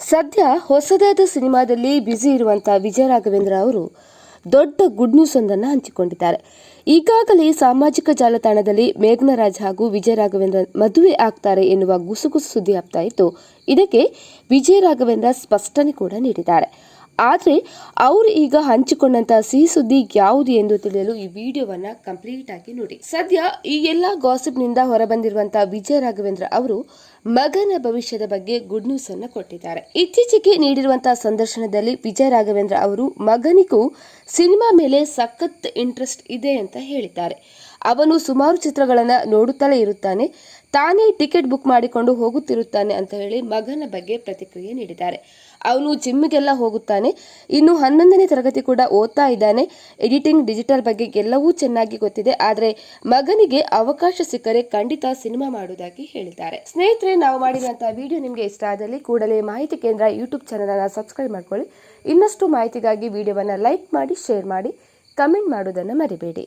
ಸದ್ಯ ಹೊಸದಾದ ಸಿನಿಮಾದಲ್ಲಿ ಬ್ಯುಸಿ ಇರುವಂತಹ ವಿಜಯ ರಾಘವೇಂದ್ರ ಅವರು ದೊಡ್ಡ ಗುಡ್ ನ್ಯೂಸ್ ಒಂದನ್ನು ಹಂಚಿಕೊಂಡಿದ್ದಾರೆ. ಈಗಾಗಲೇ ಸಾಮಾಜಿಕ ಜಾಲತಾಣದಲ್ಲಿ ಮೇಘನರಾಜ್ ಹಾಗೂ ವಿಜಯ ರಾಘವೇಂದ್ರ ಮದುವೆ ಆಗ್ತಾರೆ ಎನ್ನುವ ಗುಸುಗುಸು ಸುದ್ದಿ ಹಬ್ತಾ ಇತ್ತು. ಇದಕ್ಕೆ ವಿಜಯ ರಾಘವೇಂದ್ರ ಸ್ಪಷ್ಟನೆ ಕೂಡ ನೀಡಿದ್ದಾರೆ. ಆದರೆ ಅವರು ಈಗ ಹಂಚಿಕೊಂಡಂತಹ ಸಿಹಿ ಸುದ್ದಿ ಯಾವುದು ಎಂದು ತಿಳಿಯಲು ಈ ವಿಡಿಯೋವನ್ನ ಕಂಪ್ಲೀಟ್ ಆಗಿ ನೋಡಿ. ಸದ್ಯ ಈ ಎಲ್ಲ ಗಾಸಿಪ್ನಿಂದ ಹೊರಬಂದಿರುವಂತಹ ವಿಜಯ ರಾಘವೇಂದ್ರ ಅವರು ಮಗನ ಭವಿಷ್ಯದ ಬಗ್ಗೆ ಗುಡ್ ನ್ಯೂಸ್ ಅನ್ನು ಕೊಟ್ಟಿದ್ದಾರೆ. ಇತ್ತೀಚೆಗೆ ನೀಡಿರುವಂತಹ ಸಂದರ್ಶನದಲ್ಲಿ ವಿಜಯ ರಾಘವೇಂದ್ರ ಅವರು ಮಗನಿಗೂ ಸಿನಿಮಾ ಮೇಲೆ ಸಖತ್ ಇಂಟ್ರೆಸ್ಟ್ ಇದೆ ಅಂತ ಹೇಳಿದ್ದಾರೆ. ಅವನು ಸುಮಾರು ಚಿತ್ರಗಳನ್ನ ನೋಡುತ್ತಲೇ ಇರುತ್ತಾನೆ, ತಾನೇ ಟಿಕೆಟ್ ಬುಕ್ ಮಾಡಿಕೊಂಡು ಹೋಗುತ್ತಿರುತ್ತಾನೆ ಅಂತ ಹೇಳಿ ಮಗನ ಬಗ್ಗೆ ಪ್ರತಿಕ್ರಿಯೆ ನೀಡಿದ್ದಾರೆ. ಅವನು ಜಿಮ್ಗೆಲ್ಲ ಹೋಗುತ್ತಾನೆ, ಇನ್ನು 11ನೇ ತರಗತಿ ಕೂಡ ಓದ್ತಾ ಇದ್ದಾನೆ. ಎಡಿಟಿಂಗ್, ಡಿಜಿಟಲ್ ಬಗ್ಗೆ ಎಲ್ಲವೂ ಚೆನ್ನಾಗಿ ಗೊತ್ತಿದೆ. ಆದರೆ ಮಗನಿಗೆ ಅವಕಾಶ ಸಿಕ್ಕರೆ ಖಂಡಿತ ಸಿನಿಮಾ ಮಾಡುವುದಾಗಿ ಹೇಳಿದ್ದಾರೆ. ಸ್ನೇಹಿತರೆ, ನಾವು ಮಾಡಿರುವಂತಹ ವಿಡಿಯೋ ನಿಮಗೆ ಇಷ್ಟ ಆದಲ್ಲಿ ಕೂಡಲೇ ಮಾಹಿತಿ ಕೇಂದ್ರ ಯೂಟ್ಯೂಬ್ ಚಾನಲ್ ಅನ್ನು ಸಬ್ಸ್ಕ್ರೈಬ್ ಮಾಡ್ಕೊಳ್ಳಿ. ಇನ್ನಷ್ಟು ಮಾಹಿತಿಗಾಗಿ ವಿಡಿಯೋವನ್ನು ಲೈಕ್ ಮಾಡಿ, ಶೇರ್ ಮಾಡಿ, ಕಮೆಂಟ್ ಮಾಡೋದನ್ನು ಮರಿಬೇಡಿ.